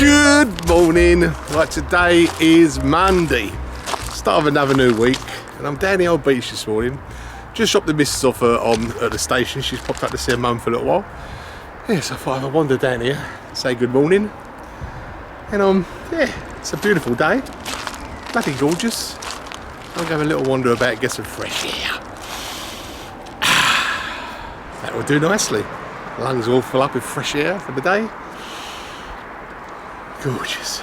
Good morning. Right, today is Monday, start of another new week, and I'm down the old beach this morning. Just dropped the missus off at the station. She's popped up to see her mum for a little while. Yes, I thought I'd wander down here, say good morning, and yeah, it's a beautiful day, bloody gorgeous. I'll go have a little wander about, get some fresh air. That will do nicely. Lungs all full up with fresh air for the day. Gorgeous.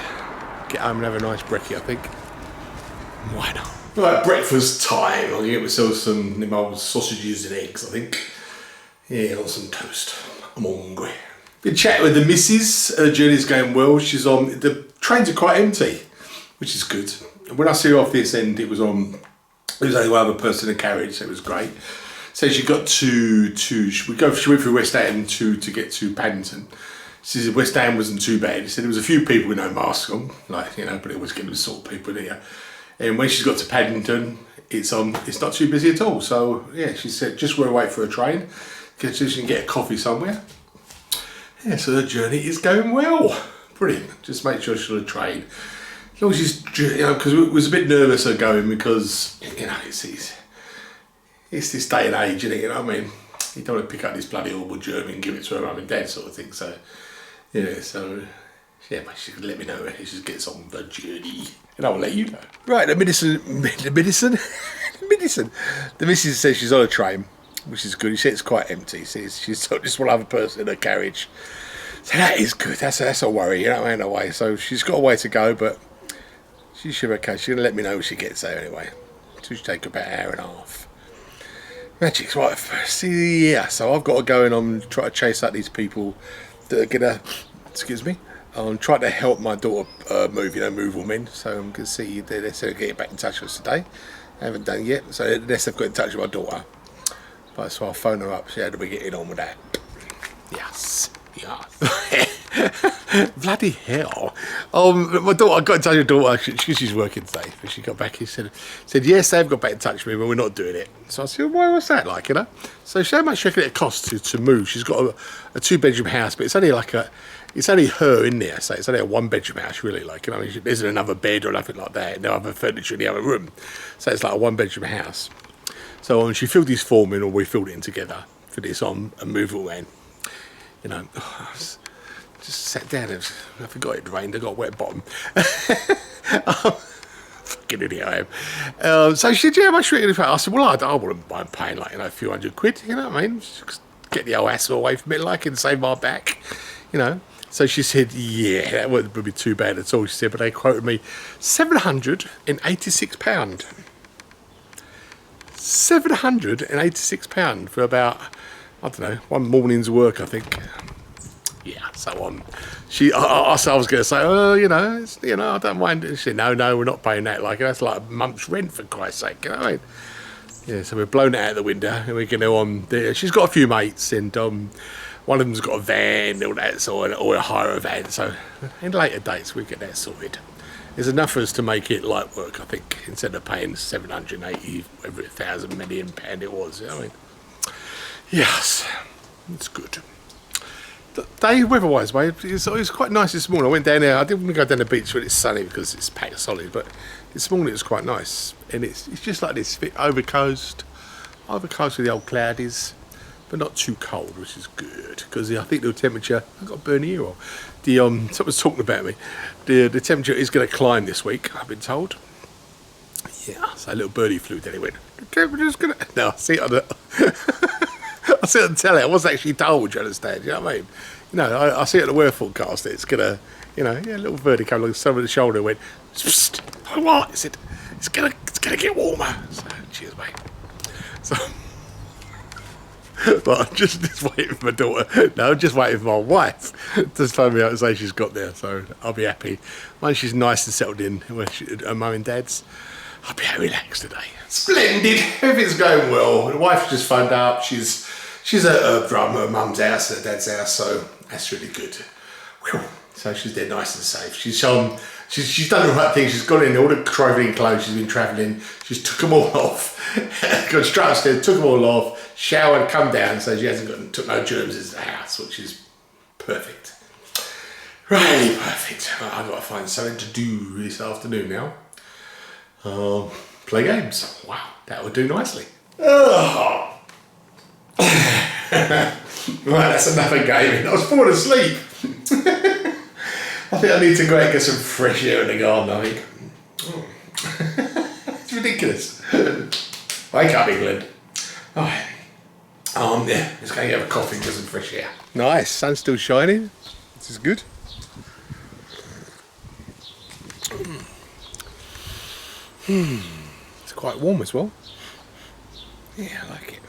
Get home and have a nice brekkie, I think. Why not? Right, breakfast time. I'll get myself some old sausages and eggs, I think. Yeah, on some toast. I'm hungry. Been chatting with the missus. Her journey's going well. She's on. The trains are quite empty, which is good. And when I see her off this end, it was only one other person in the carriage, so it was great. So she got she went through West Ham to get to Paddington. She said West Ham wasn't too bad. She said there was a few people with no mask on, but it was getting the sort of people there. And when she's got to Paddington, it's not too busy at all. So yeah, she said just we'll wait for a train, because she can get a coffee somewhere. Yeah, so the journey is going well. Brilliant. Just make sure she's on a train. As long as she's, because we was a bit nervous of going because it's this day and age, isn't it? You know what I mean? You don't want to pick up this bloody horrible German and give it to her mum and dad sort of thing. So, yeah, but she can let me know if she gets on the journey, and I'll let you know. Right, the medicine. The missus says she's on a train, which is good. She said it's quite empty. She's just one other person in her carriage. So that is good. That's a worry, you know what I mean? Away. So she's got a way to go, but she should be okay. She's gonna let me know when she gets there anyway. So she take about an hour and a half. Magic's right. See, yeah. So I've got to go and try to chase out these people that are gonna. Excuse me. I'm trying to help my daughter move all men. So I'm gonna see they said get back in touch with us today. I haven't done yet. So unless they've got in touch with my daughter, but so I'll phone her up. See how do we get in on with that? Yes. Bloody hell. My daughter, I got in touch with her daughter, she's working today, but she got back, he said yes, they've got back in touch with me, but we're not doing it. So I said, well, what's that like, So how much do you reckon it costs to move? She's got a 2-bedroom house, but it's only it's only her in there, so it's only a 1-bedroom house, really, there isn't another bed or nothing like that, no other furniture in the other room. So it's like a 1-bedroom house. So when she filled this form in, or we filled it in together for this a movable man, just sat down and I forgot it rained. I got a wet bottom. Fucking idiot I am. So she said, yeah, how much you reckon? I said, well, I wouldn't mind paying a few £100, you know what I mean? Just get the old hassle away from it, and save my back, So she said, yeah, that wouldn't be too bad at all. She said, but they quoted me £786. £786 for about, I don't know, one morning's work, I think. Yeah, so I was going to say, I don't mind. She said, no, we're not paying that. That's like a month's rent, for Christ's sake. You know what I mean? Yeah, so we've blown it out the window, and we're going to she's got a few mates, and one of them's got a van, or hire a van. So in later dates, we get that sorted. There's enough for us to make it light work, I think, instead of paying 780, whatever, £1,000 million it was. You know what I mean? Yes, it's good. Day weather-wise, mate, it was quite nice this morning. I went down there. I didn't want to go down the beach when it's sunny because it's packed solid, but this morning it was quite nice. And it's just like this, over coast where the old cloud is, but not too cold, which is good. Because I think the temperature, I've got a burn ear on. Someone's talking about me. The temperature is going to climb this week, I've been told. Yeah, so a little birdie flew down. He went, the temperature's going to... No, I see it on the... I see it on telly. I wasn't actually told, you understand? You know what I mean? I see it on the weather forecast. It's gonna, a little birdie came along some of the shoulder and went, psst, what? I said, it's gonna get warmer. So, cheers, mate. So, but I'm just waiting for my daughter. No, I'm just waiting for my wife to phone me out and say she's got there. So I'll be happy. Once she's nice and settled in, her mum and dad's, I'll be relaxed today. Splendid. Everything's going well. The wife just phoned up. She's at her mum's house, her dad's house, so that's really good. Whew. So she's there nice and safe. She's done the right thing. She's got in all the travelling clothes. She's been travelling. She's took them all off. Got straight upstairs, took them all off, showered, come down, so she hasn't took no germs into the house, which is perfect. Right, perfect. Right, I've got to find something to do this afternoon now. Play games. Wow, that would do nicely. Oh. Right, that's another game. I was falling asleep. I think I need to go out and get some fresh air in the garden, I think. It's ridiculous. Wake up, England. Alright. Yeah, just going to have a coffee and get some fresh air. Nice, sun's still shining. This is good. It's quite warm as well. Yeah, I like it.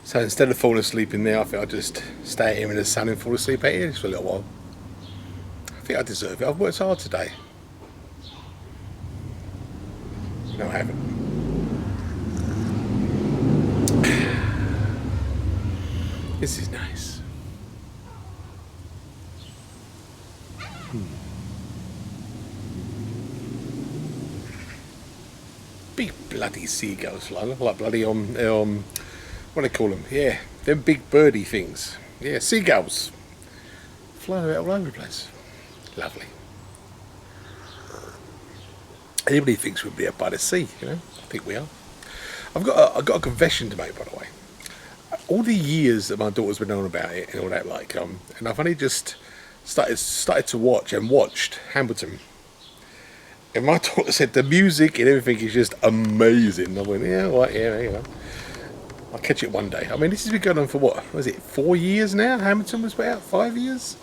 So instead of falling asleep in there, I think I'll just stay here in the sun and fall asleep out here just for a little while. I think I deserve it. I've worked hard today. No, I haven't. This is nice. Big bloody seagulls flying, like bloody what do they call them? Yeah, them big birdie things. Yeah, seagulls flying about all over the place. Lovely. Anybody thinks we'd be up by the sea, you know? I think we are. I've got a confession to make, by the way. All the years that my daughter's been on about it and all that, like, and I've only just started to watch and watched Hamilton. And my daughter said the music and everything is just amazing. I went, yeah, right, yeah, you know. I'll catch it one day. I mean, this has been going on for what? Was it 4 years now? Hamilton was about 5 years.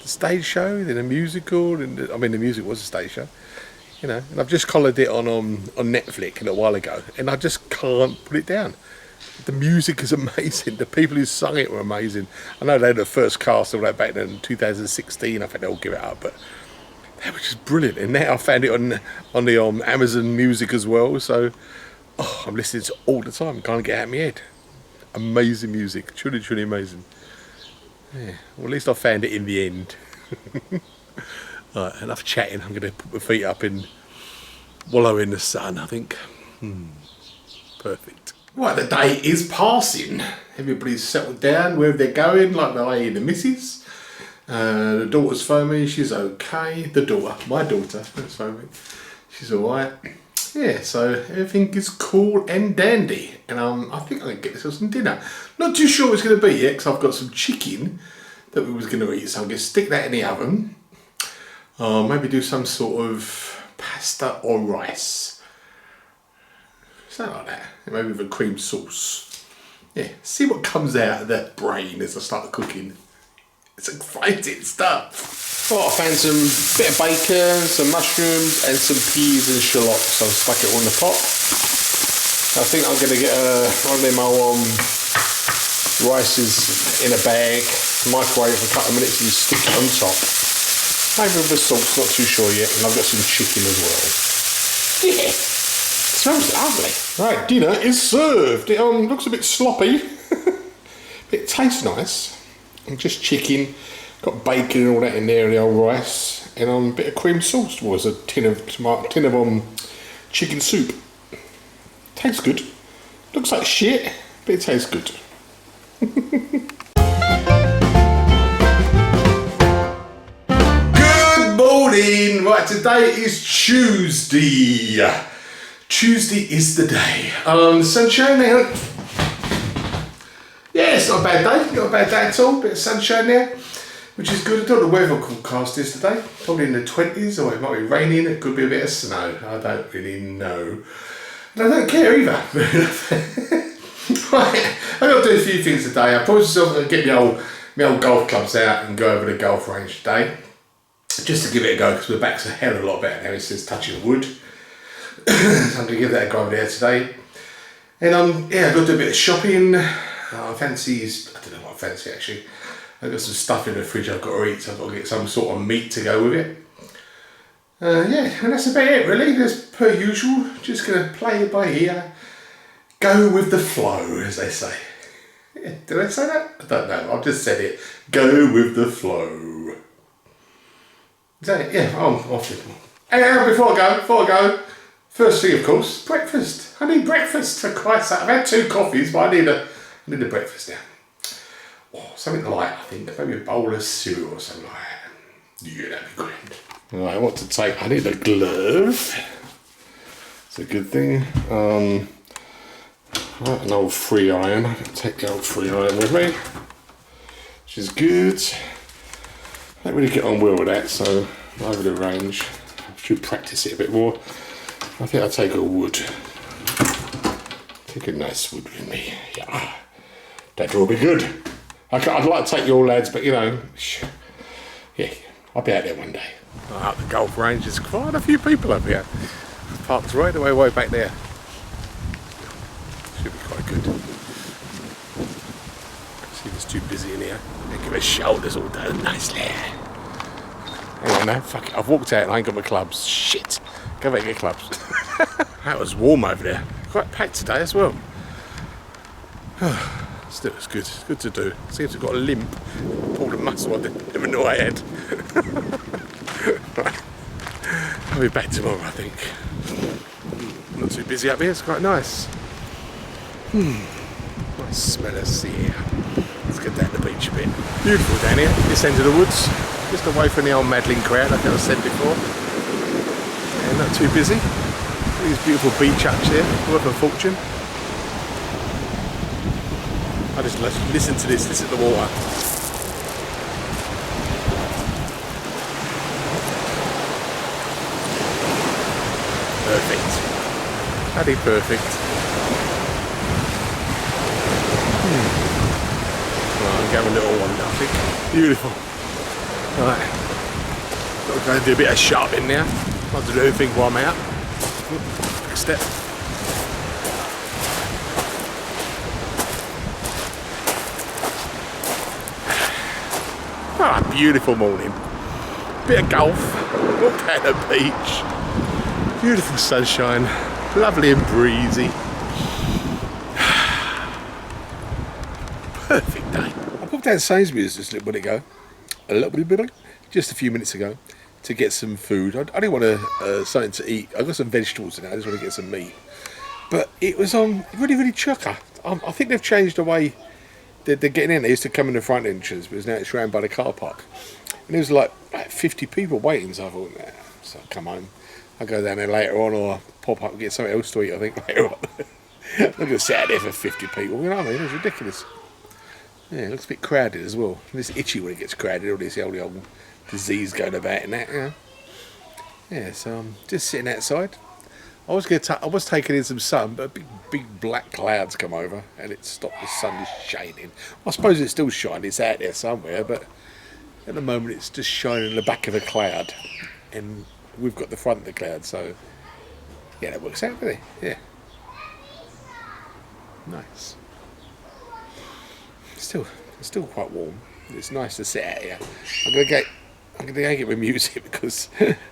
The stage show, then a musical, and the music was a stage show. You know, and I've just collared it on Netflix a little while ago, and I just can't put it down. The music is amazing. The people who sung it were amazing. I know they had the first cast all that back in 2016. I think they'll give it up, but they were just brilliant. And now I found it on the Amazon Music as well. So I'm listening to it all the time. Can't get out of my head. Amazing music, truly, truly amazing. Yeah. Well, at least I found it in the end. Right, enough chatting. I'm going to put my feet up and wallow in the sun, I think. Perfect. Right, the day is passing. Everybody's settled down wherever they're going, like the lady and the missus. The daughter's phoned me, she's okay. My daughter, has phoned me. She's alright. Yeah, so everything is cool and dandy. And I think I'm going to get myself some dinner. Not too sure what it's going to be yet, because I've got some chicken that we was going to eat. So I'm going to stick that in the oven. Maybe do some sort of pasta or rice. Something like that. Maybe with a cream sauce. Yeah, see what comes out of that brain as I start cooking. It's exciting stuff. Well, I found some bit of bacon, some mushrooms and some peas and shallots. So I've stuck it all in the pot. I think I'm going to get one of them rices in a bag, microwave for a couple of minutes and stick it on top. Maybe with the sauce, not too sure yet, and I've got some chicken as well. Yeah, smells lovely. Right, dinner is served. It looks a bit sloppy, but it tastes nice. And just chicken, got bacon and all that in there, and the old rice, and a bit of cream sauce. Was a tin of chicken soup. Tastes good. Looks like shit, but it tastes good. Morning. Right, today is Tuesday. Tuesday is the day. Sunshine now. Yeah, it's not a bad day. Not a bad day at all. Bit of sunshine there, which is good. I don't know what the weather forecast is today. Probably in the 20s, or it might be raining. It could be a bit of snow. I don't really know. And I don't care either. Right, I've got to do a few things today. I promised myself to get my old golf clubs out and go over the golf range today. Just to give it a go, because my back's a hell of a lot better now. It says touching wood. So I'm going to give that a go over there today. And yeah, I've got to do a bit of shopping. I don't know what I fancy actually. I've got some stuff in the fridge I've got to eat, so I've got to get some sort of meat to go with it. Yeah, and that's about it really. As per usual, just going to play it by ear. Go with the flow, as they say. Yeah, did I say that? I don't know, I've just said it. Go with the flow. Is that it? Yeah, I'm off it. Hey, before I go, First thing, of course, breakfast. I need breakfast, for Christ's sake. I've had 2 coffees, but I need a breakfast now. Oh, something light, I think. Maybe a bowl of cereal or something like that. Yeah, that'd be grand. Right, what to take? I need a glove. It's a good thing. Right, an old 3 iron. I can take the old 3 iron with me, which is good. I don't really get on well with that, so over the range. I should practice it a bit more. I think I'll take a wood. Take a nice wood with me. Yeah, that will be good. I'd like to take you all, lads, but you know, yeah, I'll be out there one day. Up the golf range, there's quite a few people up here. Parked right away way back there. Should be quite good. See if it's too busy in here. They give us shoulders all done nicely. Hang on now, fuck it. I've walked out and I ain't got my clubs. Shit. Go back and get clubs. That was warm over there. Quite packed today as well. Still, it's good. It's good to do. Seems to have got a limp. Pulled a muscle I didn't even know I had. Right. I'll be back tomorrow, I think. Not too busy up here. It's quite nice. Nice smell of sea air. Let's get down the beach a bit. Beautiful down here. This end of the woods. Just away from the old Madeline crowd, like I said before. Yeah, not too busy. These beautiful beach huts here, worth a fortune. I just listen to this, listen to the water. Perfect. Bloody perfect. Right, I'm going a little one now, I think. Beautiful. Right. Got to go and do a bit of shopping now. Not to do anything while I'm out. Big step. Ah, beautiful morning. Bit of golf. Walk down the beach. Beautiful sunshine. Lovely and breezy. Perfect day. I popped down to Sainsbury's just a little bit ago, just a few minutes ago, to get some food. I didn't want something to eat. I got some vegetables today. I just want to get some meat. But it was really chucker. I think they've changed the way they're getting in. They used to come in the front entrance, but now it's round by the car park. And there was like 50 people waiting. So I thought, nah. So I come home. I'll go down there later on, or I'll pop up and get something else to eat, I think, later on. I'm going to sit out there for 50 people. You know what I mean? It's ridiculous. Yeah, it looks a bit crowded as well. It's itchy when it gets crowded, all this old disease going about and that, you know. Yeah, so I'm just sitting outside. I was taking in some sun, but big black clouds come over and it stopped the sun just shining. I suppose it's still shining, it's out there somewhere, but at the moment it's just shining in the back of a cloud. And we've got the front of the cloud, so yeah, that works out, doesn't it? Yeah. Nice. Still quite warm. It's nice to sit out here. I'm gonna get my music because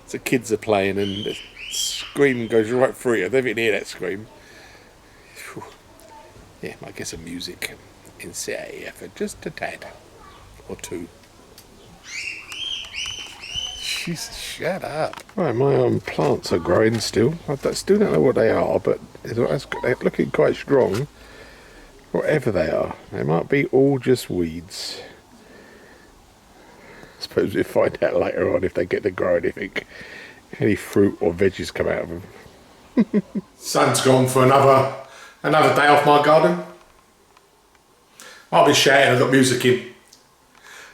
the kids are playing and the scream goes right through you. I don't even hear that scream. Whew. Yeah, might get some music and sit out here for just a tad or two. Jesus, shut up. Right, my plants are growing still. I still don't know what they are, but they're looking quite strong. Whatever they are, they might be all just weeds. I suppose we'll find out later on if they get to grow anything. Any fruit or veggies come out of them. Sun's gone for another day off my garden. I'll be shouting, I've got music in.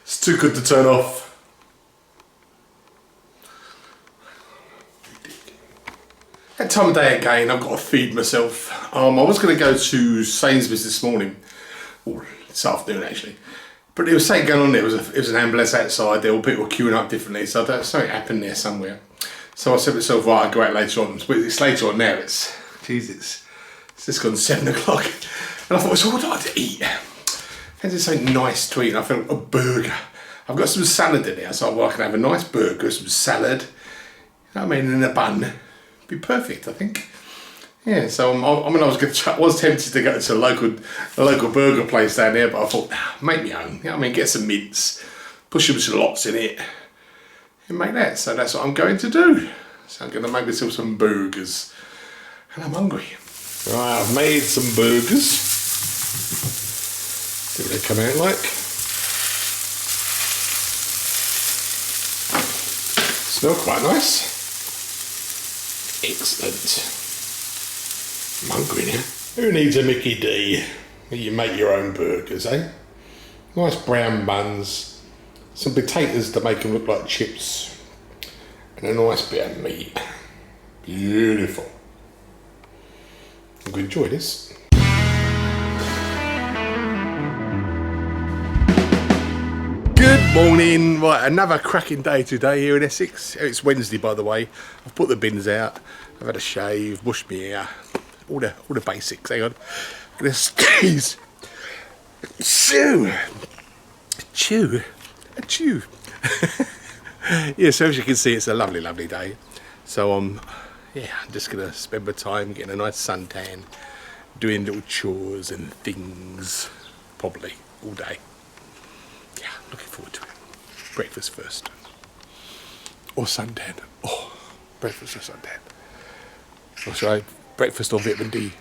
It's too good to turn off. That time of day again, I've got to feed myself. I was going to go to Sainsbury's this morning, or this afternoon actually, but there was something going on there. It was an ambulance outside. There were people queuing up differently, so something happened there somewhere. So I said to myself, right, I'll go out later on. But it's later on now. It's just gone 7 o'clock, and I thought, so what do I have to eat? Fancy something nice to eat. And I felt a burger. I've got some salad in there, so I can have a nice burger, some salad. You know what I mean, in a bun. Be perfect, I think. Yeah, so I was tempted to go to a local burger place down there, but I thought, make me own. You know what I mean, get some mince, push some lots in it, and make that. So that's what I'm going to do. So I'm going to make myself some burgers. and I'm hungry. Right, I've made some burgers. See what they come out like. Smell quite nice. Excellent. I'm hungry now. Who needs a Mickey D? You make your own burgers, eh? Nice brown buns, some potatoes to make them look like chips, and a nice bit of meat. Beautiful. I'm going to enjoy this. Good morning. Right, another cracking day today here in Essex. It's Wednesday, by the way. I've put the bins out. I've had a shave, washed my hair, all the basics. Hang on. I'm gonna squeeze. Chew. Yeah, so as you can see, it's a lovely, lovely day. So yeah, I'm just gonna spend my time getting a nice suntan, doing little chores and things, probably all day. Yeah, looking forward to it. Breakfast first. Or suntan. Oh, breakfast or suntan. Or sorry, breakfast or vitamin D.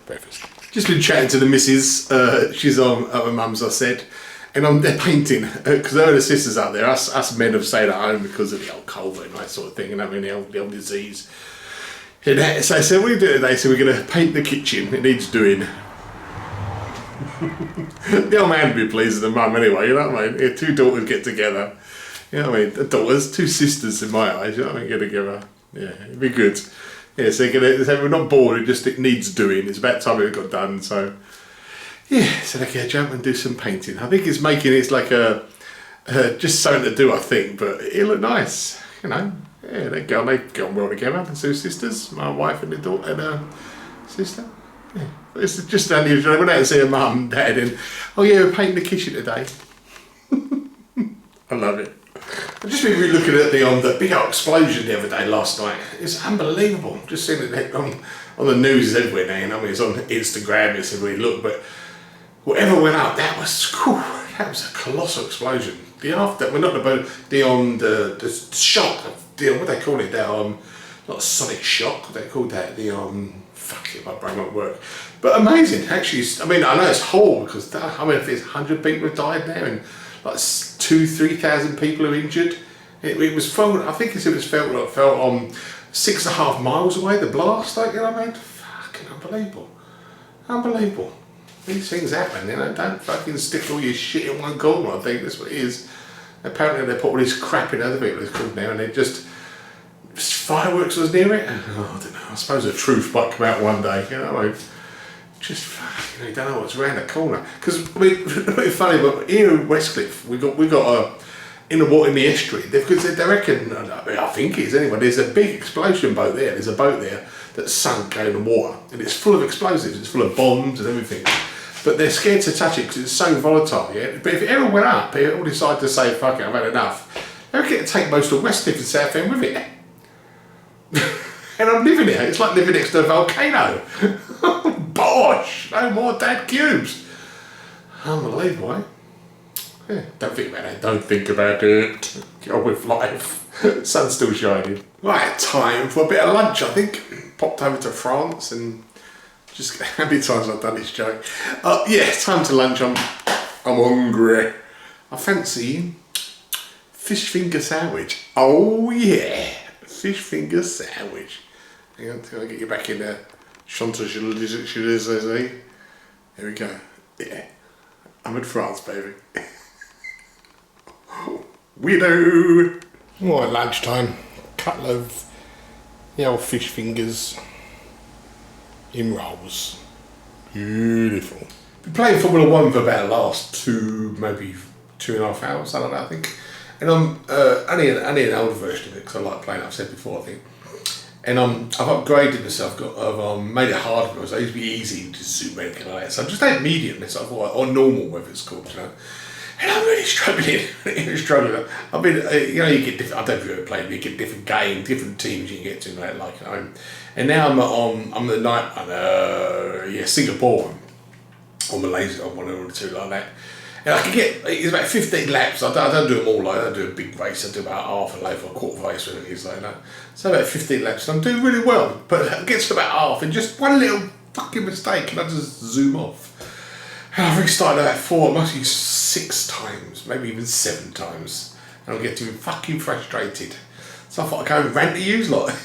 Breakfast. Just been chatting to the missus. She's on at my mum's, I said. And they're painting, because her and her sisters out there. Us men have stayed at home because of the old COVID and that sort of thing, and having the old disease. And so I said, what are you doing today? So we're going to paint the kitchen. It needs doing. The old man would be pleased with the mum anyway, you know what I mean? Yeah, two daughters get together. You know what I mean? The daughters, two sisters in my eyes, you know what I mean? Get together. Yeah, it'd be good. Yeah, so we're not bored, it needs doing. It's about time it got done, so... Yeah, so they can jump and do some painting. I think it's like just something to do, I think, but it'll look nice, you know. Yeah, they get on well together, the two sisters, my wife and the daughter and her sister. Yeah, it's just unusual. I went out to see her mum and dad and, oh yeah, we're painting the kitchen today. I love it. I've just been looking at the big old explosion the other day last night. It's unbelievable. Just seeing it on the news everywhere now, you know, I mean, it's on Instagram, it's everywhere you look, but whatever went up, that was a colossal explosion. The shock, what they call it, not sonic shock, what they call that, fuck it, my brain won't work. But amazing, actually. I mean, I know it's horrible because, if there's 100 people have died now and like 2,000-3,000 people are injured. It was felt, I think it was felt 6.5 miles away, the blast, like, you know what I mean? Fucking unbelievable. Unbelievable. These things happen, you know, don't fucking stick all your shit in one corner, I think that's what it is. Apparently they put all this crap in other vehicles now and fireworks was near it. Oh, I don't know, I suppose the truth might come out one day, you know what I mean? Just fucking, you don't know what's around the corner. Because, I mean, it's funny, but here in Westcliff, we got in the estuary, because they reckon, I think it is anyway, there's a big explosion boat there, there's a boat there that's sunk in the water, and it's full of explosives, it's full of bombs and everything. But they're scared to touch it because it's so volatile, yeah? But if it ever went up, they all decide to say, fuck it, I've had enough, they would get to take most of Westcliff and South End with it. And I'm living here, it's like living next to a volcano. Bosh! No more dad cubes. Unbelievable, eh? Yeah, don't think about it, don't think about it. Get on with life. Sun's still shining. Right, time for a bit of lunch, I think. Popped over to France and just, how many times I've done this joke? Yeah, time to lunch, I'm hungry. I fancy fish finger sandwich. Oh yeah, fish finger sandwich. Hang on, till I get you back in there. Champs-Élysées. Here we go. Yeah, I'm in France, baby. Weirdo. Right, lunchtime. Couple of old fish fingers in rolls. Beautiful. Been playing Formula 1 for about the last maybe 2.5 hours, something like that, I think. And I'm only an older version of it because I like playing it, I've said before, I think. And I've upgraded myself, I've made it harder for myself. It used to be easy to zoom in like that. So I've just had medium, or normal, whatever it's called, you know. And I'm really struggling. I mean, you know, you get different, I don't know if you've ever played, but you get different games, different teams you can get to, like, you know. And now I'm the night, Singapore or Malaysia, or one or two like that. And I can get, it's about 15 laps. I don't do them all, like, I don't do a big race. I do about half a lap or a quarter of a race, whatever it is like that. So about 15 laps, and I'm doing really well. But it gets to about half, and just one little fucking mistake, and I just zoom off. And I've restarted about 4, must be 6 times, maybe even 7 times. And I'm getting fucking frustrated. So I thought I'd go and rant to you lot.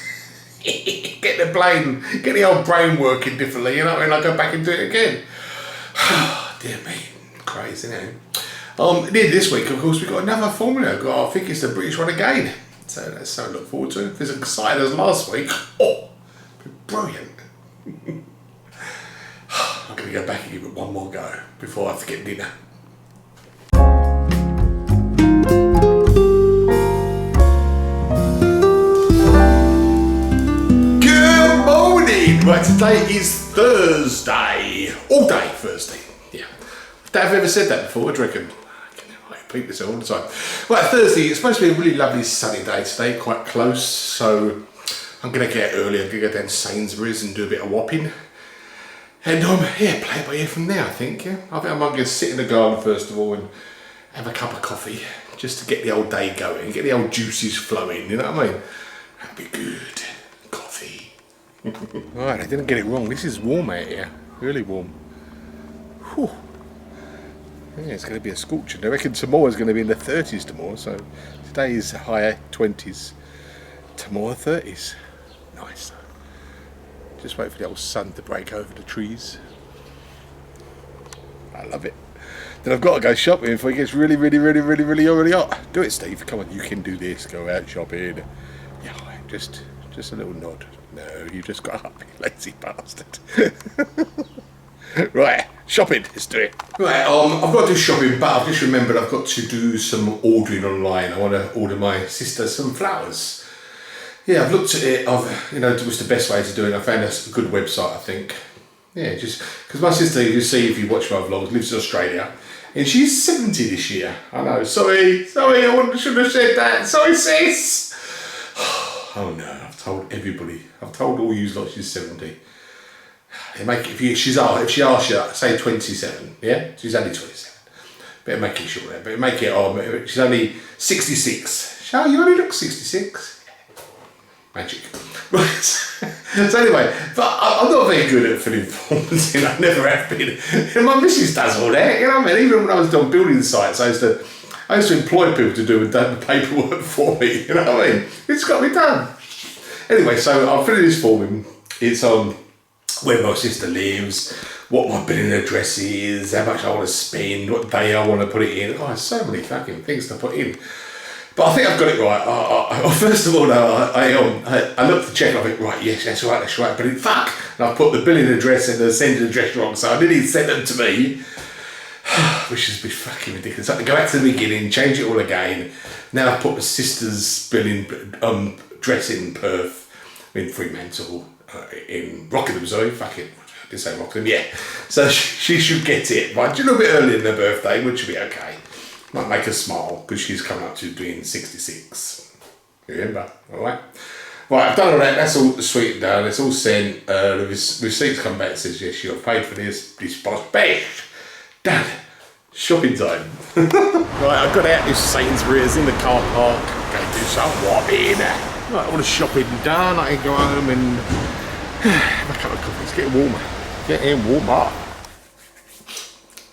Get the old brain working differently, you know what I mean? I'll go back and do it again. Dear me, crazy, isn't it? This week, of course, we've got another formula. I think it's the British one again. So that's something to look forward to. If it's as exciting as last week, brilliant. I'm going to go back and give it one more go before I have to get dinner. Good morning! Right, today is Thursday. All day Thursday. Yeah. Have I ever said that before? What do you reckon? I repeat this all the time. Right, Thursday, it's supposed to be a really lovely sunny day today, quite close. So I'm going to get early. I'm going to go down to Sainsbury's and do a bit of whopping. And play it by ear from there, I think. Yeah, I think I might go sit in the garden first of all and have a cup of coffee just to get the old day going, get the old juices flowing. You know what I mean? That'd be good. Coffee. Right, I didn't get it wrong. This is warm out here, really warm. Whew. Yeah, it's going to be a scorcher. I reckon tomorrow's going to be in the 30s tomorrow. So today is higher 20s. Tomorrow 30s. Nice. Just wait for the old sun to break over the trees. I love it. Then I've got to go shopping before it gets really hot. Do it, Steve. Come on, you can do this. Go out shopping. Yeah, just a little nod. No, you just got up, you lazy bastard. Right, shopping. Let's do it. Right, I've got to do shopping, but I've just remembered I've got to do some ordering online. I want to order my sister some flowers. Yeah, I've looked at it. What's the best way to do it? I found a good website, I think. Yeah, just because my sister, you see if you watch my vlogs, lives in Australia, and she's 70 this year. I know. Sorry, I shouldn't have said that. Sorry, sis. Oh no, I've told everybody. I've told all you lot she's 70. If she asks you, say 27. Yeah, she's only 27. Better make it short there. Better make it. She's only 66. Shall you only look 66? Magic. Right. So anyway, but I'm not very good at filling forms, I never have been. And my missus does all that, you know what I mean? Even when I was on building sites, I used to employ people to do the paperwork for me, you know what I mean? It's got to be done. Anyway, so I'm filling this form in. It's on where my sister lives, what my billing address is, how much I want to spend, what day I want to put it in. Oh, there's so many fucking things to put in. But I think I've got it right. First of all, I looked to check and I think, right, yes, that's right. But fuck! And I put the billing address and the sending address wrong, so I didn't send them to me. Which has been fucking ridiculous. I had to go back to the beginning, change it all again. Now I've put my sister's billing address in Perth, in Fremantle, in Rockingham, sorry. Fuck it. I did say Rockingham, yeah. So she should get it, right? A little bit earlier than her birthday, which would be okay. Might make her smile because she's coming up to doing 66. Remember? Alright? Right, I've done all that. That's all sweet and done. It's all sent. The receipts come back and says, yes, you've paid for this box. Bang! Done. Shopping time. Right, I've got out this Sainsbury's in the car park. Going to do some whopping. Right, all the shopping done. I can go home and have a cup of coffee. It's getting warmer. Getting warmer.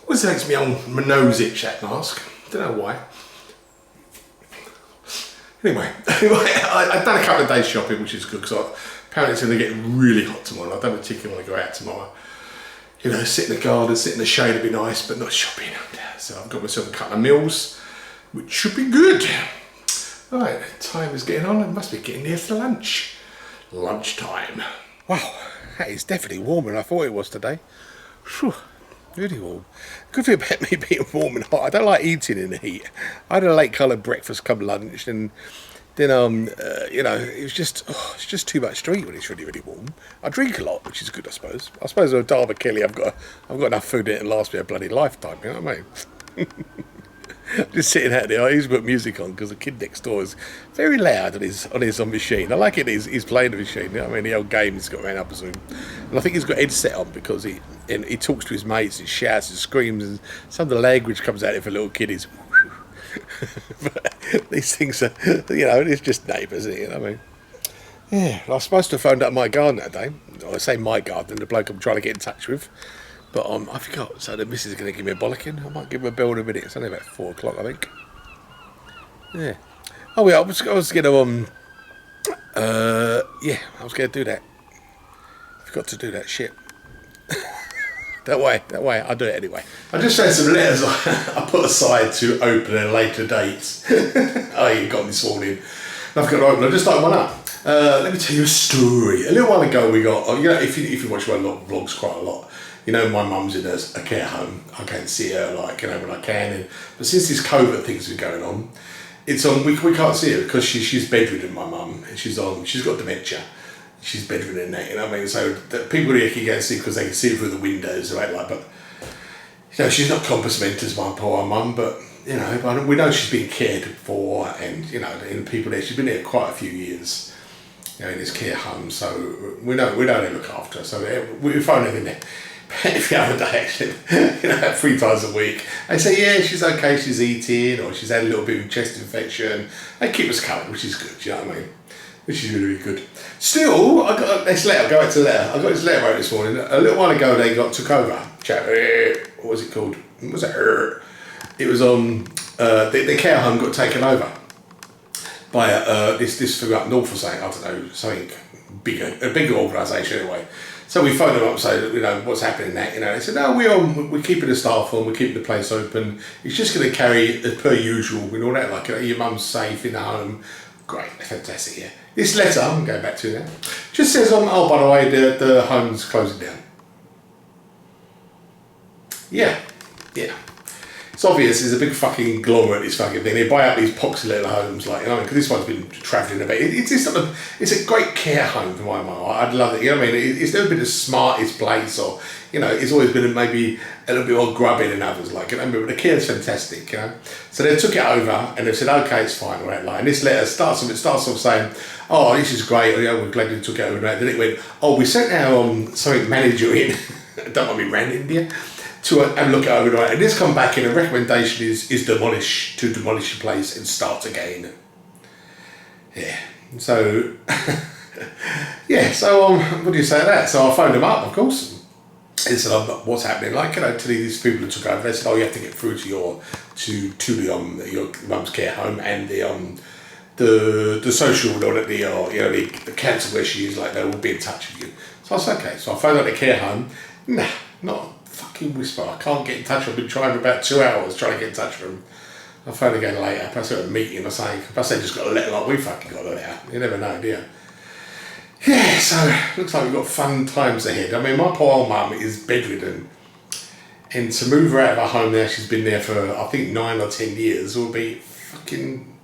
Always makes me on my nose itch, that mask. Don't know why. Anyway, I've done a couple of days shopping, which is good because apparently it's going to get really hot tomorrow. I don't particularly want to go out tomorrow. You know, sit in the garden, sit in the shade would be nice, but not shopping. So I've got myself a couple of meals, which should be good. Right, time is getting on. It must be getting near for lunch. Lunchtime. Wow, that is definitely warmer than I thought it was today. Whew. Really warm. Good thing about me being warm and hot, I don't like eating in the heat. I had a late coloured breakfast come lunch, and then it's just too much to eat when it's really warm. I drink a lot, which is good, I suppose. I suppose with Kelly, I've got enough food in it to last me a bloody lifetime. You know what I mean? Just sitting out there. I usually put music on because the kid next door is very loud on his machine. I like it. He's playing the machine. You know what I mean, the old game he's got around up soon, and I think he's got headset on because he talks to his mates, he shouts, and screams, and some of the language comes out of a little kid. Is but these things are, it's just neighbours, isn't it? You know what I mean? Yeah, I was supposed to have phoned up my garden that day. I say my garden, the bloke I'm trying to get in touch with. But I forgot, so the missus is going to give me a bollocking. I might give her a bell in a minute. It's only about 4 o'clock, I think. Yeah. Oh, yeah, I was going to, I was going to do that. Forgot to do that shit. That way, I'll do it anyway. I just found some letters I put aside to open at a later date. You got this morning. I've got to open. I just opened one up. Let me tell you a story. A little while ago we got, if you watch my vlogs quite a lot, my mum's in a care home. I can see her when I can. But since this COVID thing's been going on, it's on. We can't see her because she's bedridden. My mum, and she's got dementia. She's bedridden and that. You know what I mean? So people here can go and see because they can see through the windows, right? But she's not compass mentis, my poor mum. But but we know she's been cared for, and and people there. She's been there quite a few years. In this care home, so we know they look after her. So we phone them in there. Every other day, actually, 3 times a week. They say, yeah, she's okay, she's eating, or she's had a little bit of chest infection. They keep us covered, which is good, you know what I mean? Which is really, really good. Still, I got this letter, go back to the letter. I got this letter wrote this morning. A little while ago, they took over. What was it called? What was it? It was on, the care home got taken over by this thing up north or something, I don't know, something bigger, a bigger organisation anyway. So we phoned them up and said, what's happening that, They said, no, we're keeping the staff on, we're keeping the place open. It's just going to carry as per usual and all that, your mum's safe in the home. Great, fantastic, yeah. This letter, I'm going back to now, just says, by the way, the home's closing down. Yeah. It's obvious, there's a big fucking conglomerate, this fucking thing. They buy out these poxy little homes, because this one's been travelling a bit. It's a great care home for my mum. I'd love it, It's never been the smartest place, or, it's always been maybe a little bit more grubby than others, but the care's fantastic, So they took it over, and they said, okay, it's fine, all right, and this letter starts off saying, oh, this is great, we're glad you took it over, then it went, we sent our something manager in, don't want me ran India, to have a look at overnight, and this come back in. A recommendation is demolish the place and start again. Yeah. So So what do you say to that? So I phoned them up, of course. And said, what's happening? To these people that took over, they said, you have to get through to your mum's care home and the social the council where she is. They will be in touch with you. So I said, okay. So I phoned up the care home. Nah, not fucking whisper. I can't get in touch. I've been trying for about 2 hours trying to get in touch with them. I'll phone again later. Perhaps at a meeting or something. Perhaps they just got a letter we fucking got a letter. You never know, do you? Yeah, so looks like we've got fun times ahead. My poor old mum is bedridden. And to move her out of her home now, she's been there for, I think, 9 or 10 years, will be fucking,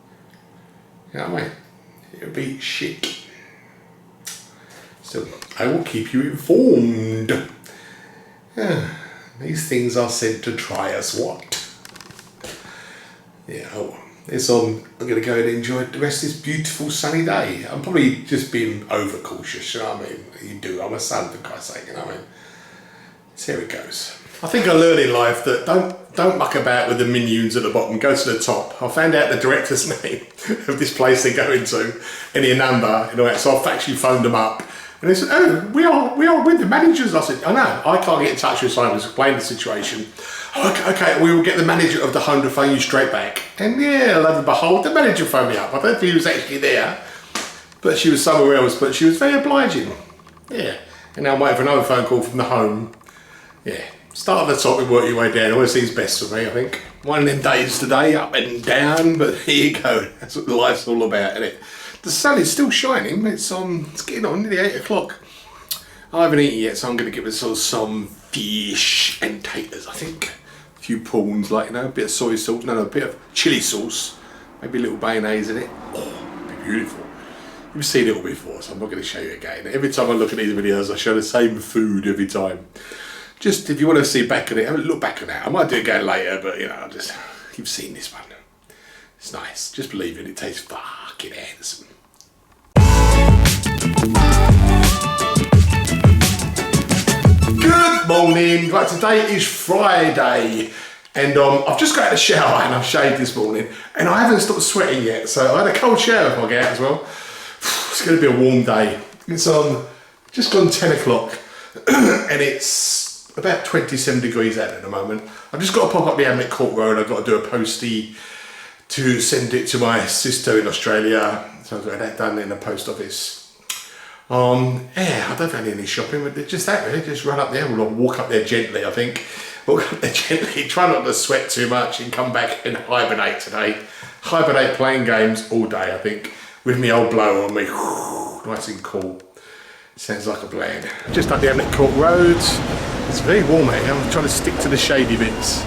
it'll be shit. So I will keep you informed. These things are sent to try us what? Yeah, I'm going to go and enjoy the rest of this beautiful sunny day. I'm probably just being overcautious, You do, I'm a son, for Christ's sake, So here it goes. I think I learned in life that don't muck about with the menus at the bottom, go to the top. I found out the director's name of this place they're going to, and their number, so I've actually phoned them up. And they said, we are with the managers. I said, I know, I can't get in touch with Simon to explain the situation. Okay, we will get the manager of the home to phone you straight back. And yeah, lo and behold, the manager phoned me up. I don't think he was actually there, but she was somewhere else, but she was very obliging. Yeah, and now I'm waiting for another phone call from the home. Yeah, start at the top and work your way down. Always seems best for me, I think. One of them days today, up and down, but here you go. That's what life's all about, isn't it? The sun is still shining. It's getting on nearly 8 o'clock. I haven't eaten yet, so I'm going to give it some fish and taters, I think. A few prawns, a bit of soy sauce, a bit of chilli sauce, maybe a little mayonnaise in it. Oh, it'd be beautiful. You've seen it all before, so I'm not going to show you again. Every time I look at these videos, I show the same food every time. Just if you want to see back at it, have a look back at that. I might do it again later, but I'll just Keep seeing this one. It's nice. Just believe it. It tastes fucking handsome. Good morning. Right, today is Friday. And I've just got out of the shower and I've shaved this morning. And I haven't stopped sweating yet. So I had a cold shower if I get out as well. It's going to be a warm day. It's just gone 10 o'clock. And it's about 27 degrees out at the moment. I've just got to pop up the Hamlet Court Road. I've got to do a postie to send it to my sister in Australia. So I've got that done in the post office. Yeah, I don't have any shopping, but just that really. Just run up there. We'll walk up there gently, I think. Walk up there gently. Try not to sweat too much and come back and hibernate today. Hibernate playing games all day, I think. With me old blower on me. Nice and cool. Sounds like a plan. Just up the Hamlet Court Road. It's very warm out here. I'm trying to stick to the shady bits.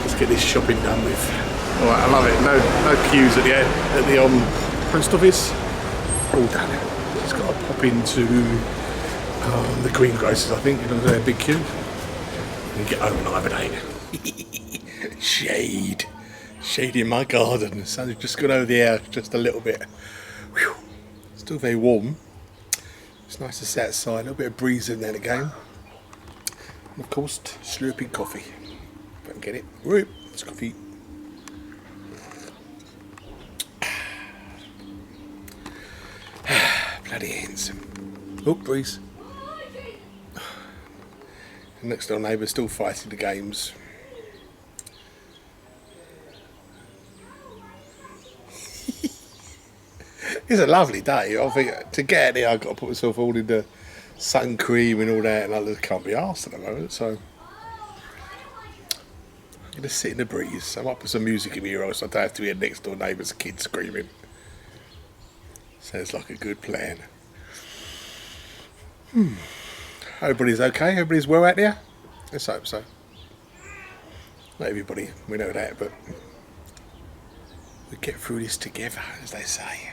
Let's get this shopping done with. Alright, I love it. No queues at the post office. All done. Just got to pop into the greengrocers, I think. You know, there's a big queue. And get home and hibernate. Shade. Shade in my garden. The sun's just gone over the air just a little bit. Whew. Still very warm. It's nice to sit outside. A little bit of breeze in there again. And of course, slurping coffee. If I can get it. Whoop. It's coffee. Bloody hands. Oh, breeze. The next door neighbour still fighting the games. It's a lovely day. I think to get out here I've got to put myself all in the sun cream and all that, and I just can't be arsed at the moment, so I'm going to sit in the breeze. I might put some music in my ear so I don't have to hear next door neighbour's kids screaming. Sounds like a good plan. Everybody's okay? Everybody's well out there? Let's hope so. Not everybody, we know that, but we get through this together, as they say.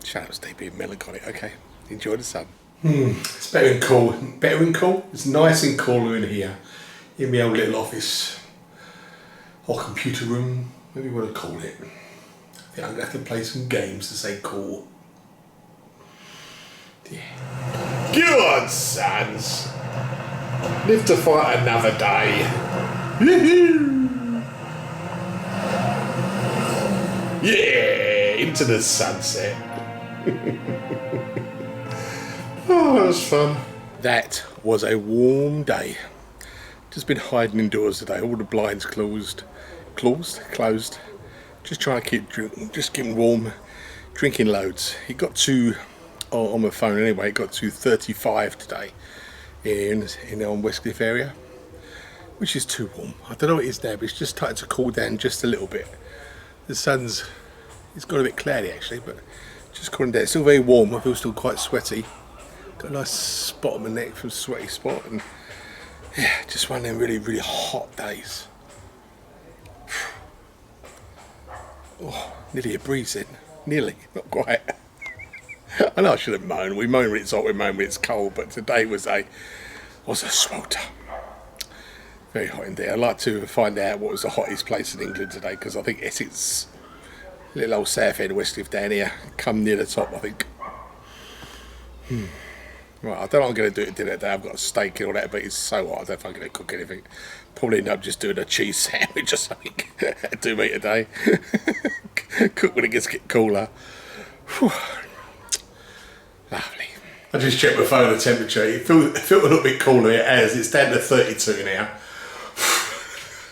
Shut up, Steve, being melancholic. Okay, enjoy the sun. It's better and cool. Better and cool? It's nice and cooler in here. In my old little office. Or computer room, whatever you want to call it. I think I'm going to have to play some games to say cool. Yeah. Good, sons. Live to fight another day. Yeah, into the sunset. Oh, that was fun. That was a warm day. Just been hiding indoors today. All the blinds closed. Just trying to keep just getting warm, drinking loads. It got to, on my phone anyway, it got to 35 today in Westcliff area, which is too warm. I don't know what it is now, but it's just starting to cool down just a little bit. The it's got a bit cloudy actually, but just cooling down. It's still very warm. I feel still quite sweaty. Got a nice spot on my neck from sweaty spot, and yeah, just one of them really, really hot days. Oh, nearly a breeze then. Nearly, not quite. I know I shouldn't moan. We moan when it's hot, we moan when it's cold, but today was a swelter. Very hot indeed. I'd like to find out what was the hottest place in England today, because I think Essex, little old south end, Westcliff down here, come near the top, I think. Right, I don't know what I'm going to do at dinner today. I've got a steak and all that, but it's so hot, I don't know if I'm going to cook anything. Probably end up just doing a cheese sandwich or something. 2 meat a day. Cook when it gets cooler. Whew. Lovely. I just checked my phone, the temperature. It felt a little bit cooler. It has. It's down to 32 now.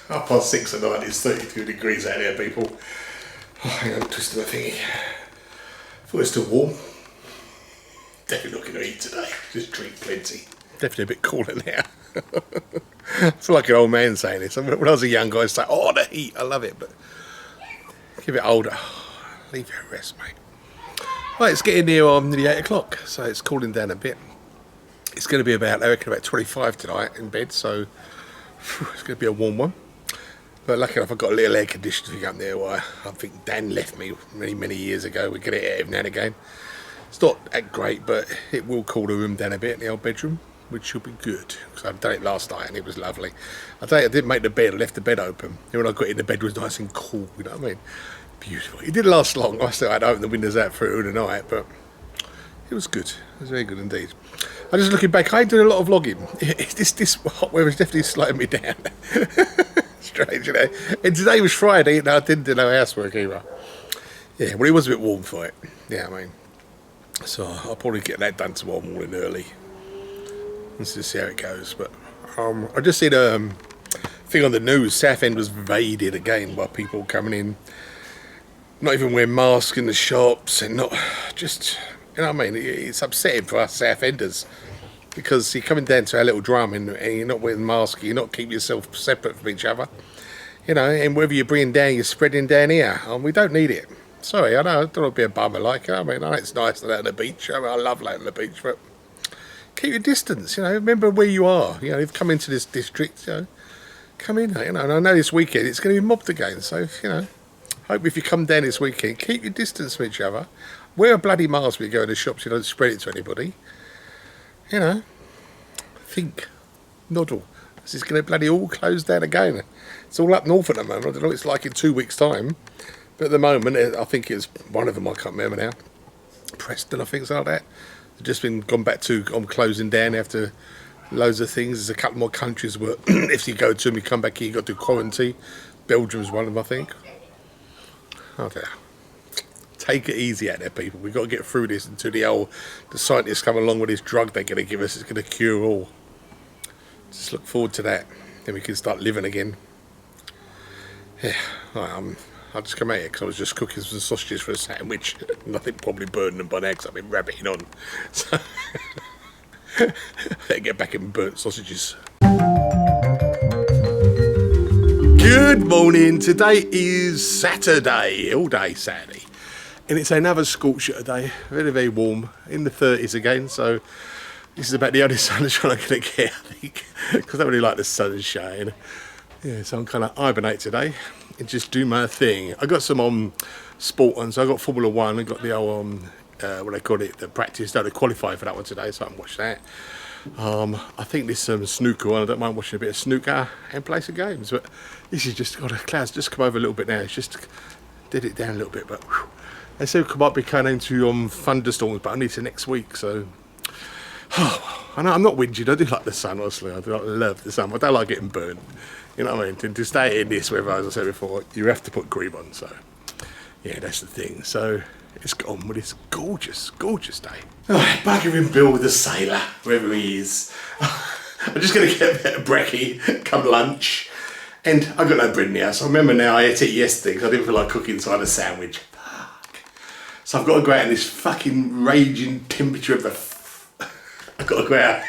6:30 at night. It's 32 degrees out here, people. Oh, hang on, twisting my thingy. Thought it's still warm. Definitely not going to eat today. Just drink plenty. Definitely a bit cooler now. I feel like an old man saying this. When I was a young guy, I'd say, oh, the heat, I love it. But give it older. Leave it a rest, mate. Right, it's getting near nearly 8 o'clock, so it's cooling down a bit. It's going to be about, I reckon, about 25 tonight in bed, so it's going to be a warm one. But lucky enough, I've got a little air conditioning up there where I think Dan left me many, many years ago. We get it every now and again. It's not that great, but it will cool the room down a bit in the old bedroom. which should be good, because I'd done it last night and it was lovely. I tell you, I didn't make the bed, I left the bed open. And when I got in, the bed was nice and cool, you know what I mean? Beautiful. It didn't last long. I still had to open the windows out through the night, but it was good. It was very good indeed. I'm just looking back, I ain't doing a lot of vlogging. This hot weather is definitely slowing me down. Strange, you know. And today was Friday and I didn't do no housework either. Yeah, well, it was a bit warm for it. Yeah, I mean. So I'll probably get that done tomorrow morning early. Let's just see how it goes. But I just seen a thing on the news. Southend was raided again by people coming in, not even wearing masks in the shops, and not just, you know what I mean? It's upsetting for us Southenders, because you're coming down to our little drum and you're not wearing masks, you're not keeping yourself separate from each other, you know, and whatever you're bringing down, you're spreading down here, and we don't need it. Sorry, I know, I don't want to be a bummer, like, I mean, I know it's nice to lay on the beach, I mean, I love laying on the beach, but keep your distance, you know, remember where you are, you know, you've come into this district, you know, come in, you know, and I know this weekend it's going to be mobbed again, so, you know, hope if you come down this weekend, keep your distance from each other, wear a bloody mask when you go in the shops, you don't spread it to anybody, you know, think, noddle, this is going to bloody all close down again, it's all up north at the moment, I don't know what it's like in 2 weeks' time. But at the moment, I think it's one of them, I can't remember now. Preston, I think, something like that. They've just been gone back to closing down after loads of things. There's a couple more countries where if you go to them, you come back here, you've got to do quarantine. Belgium's one of them, I think. Oh dear. Take it easy out there, people. We've got to get through this until the scientists come along with this drug they're going to give us. It's going to cure all. Just look forward to that. Then we can start living again. Yeah, I'll just come out here because I was just cooking some sausages for a sandwich. Nothing probably burning them by now because I've been rabbiting on. So, better get back in burnt sausages. Good morning. Today is Saturday, all day Saturday. And it's another scorcher day. Very, very warm. In the 30s again. So this is about the only sunshine I'm going to get, I think. Because I don't really like the sunshine. Yeah, so I'm kind of hibernate today and just do my thing. I got some sport on, so I got Formula 1, I got the old, what they call it, the practice, no, they qualify for that one today, so I can watch that. I think this snooker one, I don't mind watching a bit of snooker and play some games, but this is just, God, the clouds just come over a little bit now, it's just did it down a little bit, but whew. They said we might be coming into thunderstorms, but only to next week, so. I know, I'm not whinging, I do like the sun, honestly, I love the sun, but I don't like getting burnt. You know what I mean? To stay in this weather, as I said before, you have to put cream on, so yeah, that's the thing. So let's get on with this gorgeous, gorgeous day. Alright, buggering Bill with the sailor, wherever he is. I'm just going to get a bit of brekkie, come lunch, and I've got no bread in the house. I remember now I ate it yesterday because I didn't feel like cooking, so I had a sandwich. Fuck. So I've got to go out in this fucking raging temperature of the I've got to go out.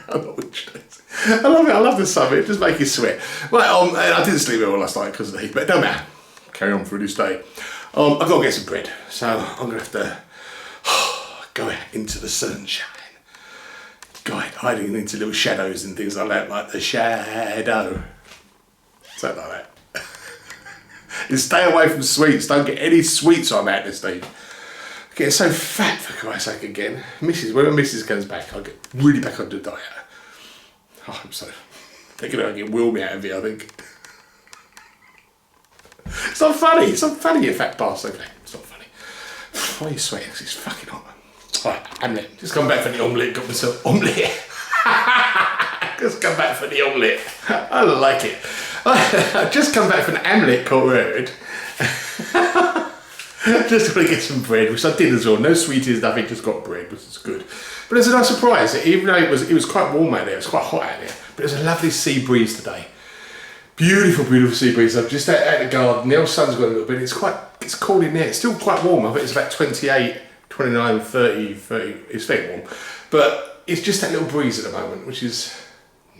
I love it, I love the summer, it just makes you sweat. Well, I didn't sleep well last night because of the heat, but it don't matter. Carry on through this day. I've got to get some bread, so I'm going to have to go out into the sunshine. Go out hiding into little shadows and things like that, like the shadow. Something like that. And stay away from sweets, don't get any sweets on that this day. Getting so fat, for Christ's sake, again. When Mrs. comes back, I'll get really back on the diet. I hope so. They're going to get Wilmy out of here, I think. It's not funny. It's not funny, you fat bastard. It's not funny. Why are you sweating? Because it's fucking hot. Alright, omelette. Just come back for the omelette. Got myself omelette. Just come back for the omelette. I like it. I just come back for an omelette called Red. Just going to get some bread, which I did as well. No sweeties, nothing, just got bread, which is good. But it's a nice surprise, even though it was quite warm out there, it was quite hot out there, but it was a lovely sea breeze today. Beautiful, beautiful sea breeze. I'm just out the garden, the old sun's got a little bit, it's cold in there, it's still quite warm, I think it's about 28, 29, 30, it's very warm. But it's just that little breeze at the moment, which is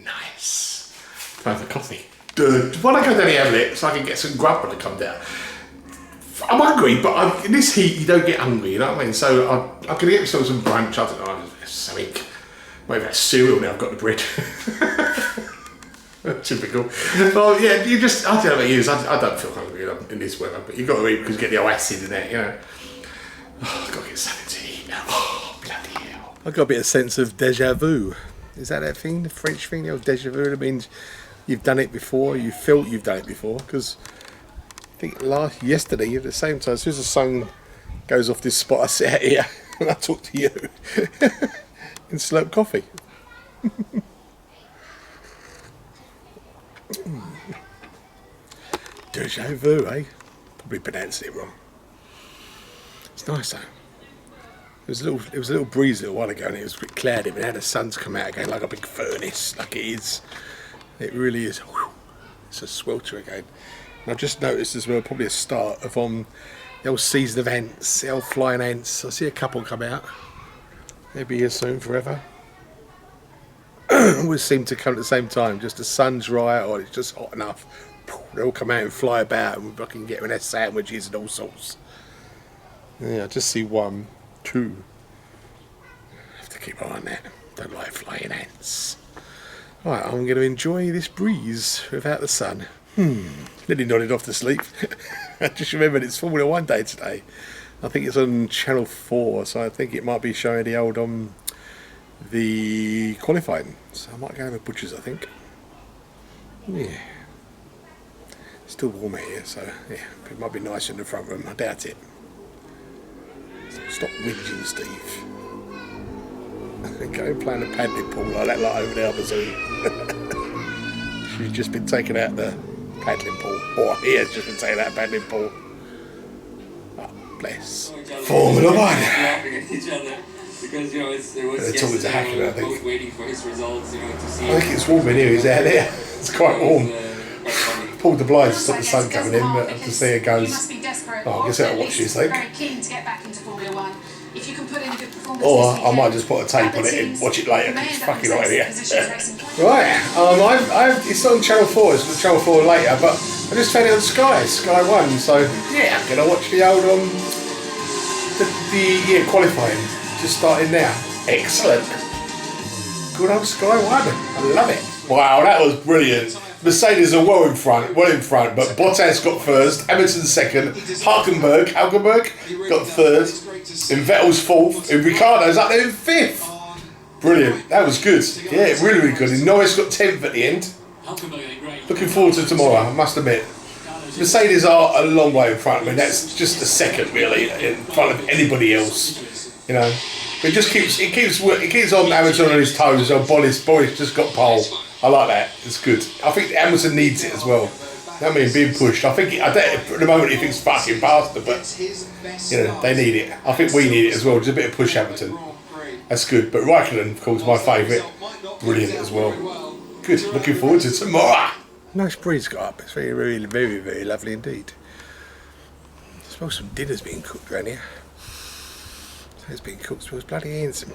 nice. Time for coffee. Why don't I go down the outlet so I can get some grub when I come down? I'm hungry, but in this heat, you don't get hungry, you know what I mean? So I'm going to get myself some brunch, I don't know, something. Maybe that's cereal now I've got the bread. Typical. Well, yeah, you just, I don't know about you, I don't feel hungry in this weather, but you've got to eat because you get the old acid in there, you know. Oh, I've got to get something to eat now. Oh, bloody hell. I've got a bit of sense of deja vu. Is that thing, the French thing, the old déjà vu? It means you've done it before, you felt you've done it before. Because I think yesterday at the same time, as soon as the sun goes off this spot, I sit out here and I talk to you and slurp coffee. Déjà vu, eh? Probably pronounced it wrong. It's nice though. It was a little breeze a little while ago, and it was a bit cloudy, but now the sun's come out again like a big furnace, like it is. It really is. Whew, it's a swelter again. And I've just noticed as well, probably a start of the old season of ants, the old flying ants. I see a couple come out. They'll be here soon, forever. Always seem to come at the same time. Just the sun's right, or it's just hot enough. They all come out and fly about, and we fucking get their sandwiches and all sorts. Yeah, I just see 1, 2. I have to keep an eye on that. Don't like flying ants. Right, I'm going to enjoy this breeze without the sun. Nearly nodded off to sleep. I just remembered it's Formula 1 day today. I think it's on Channel 4, so I think it might be showing the old the qualifying. So I might go to Butcher's, I think. Yeah. Still warm out here, so yeah, it might be nice in the front room. I doubt it. Stop whinging, Steve. Go playing a paddling pool like that, like over there, Bazoo. She's just been taken out the paddling pool, or he has just been taken out the paddling pool. Oh, bless. Formula 1. Laughing at each other because it was talking to Hackman, I think. both waiting for his results, to see. I think it's warm in here. He's out there. It's quite warm. Pulled the blinds to stop the sun coming in, but to see it goes. Oh, I guess I'll watch this thing. Or I might just put a tape on it and watch it later because it's fucking hot in here. Right, it's on Channel 4, it's on Channel 4 later, but I just found it on Sky 1, so yeah, I'm going to watch the old, the qualifying, just starting now. Excellent. Good old Sky 1, I love it. Wow, that was brilliant. Mercedes are well in front, but Bottas got first, Hamilton second, Hulkenberg got third, and Vettel's fourth, and Ricciardo's up there in fifth. Brilliant, that was good. Yeah, really, really good. And Norris got 10th at the end. Looking forward to tomorrow, I must admit. Mercedes are a long way in front of me. That's just a second, really, in front of anybody else. But it keeps on Hamilton on his toes. So Boris just got pole. I like that. It's good. I think Hamilton needs it as well. I mean, being pushed. At the moment he thinks fucking bastard, but they need it. I think we need it as well. Just a bit of push, Hamilton. That's good. But Raikkonen, of course, my favourite. Brilliant as well. Good. Looking forward to tomorrow. Nice breeze got up. It's very, very, very, very lovely indeed. I suppose some dinner's being cooked around here. It's being cooked. Smells bloody handsome.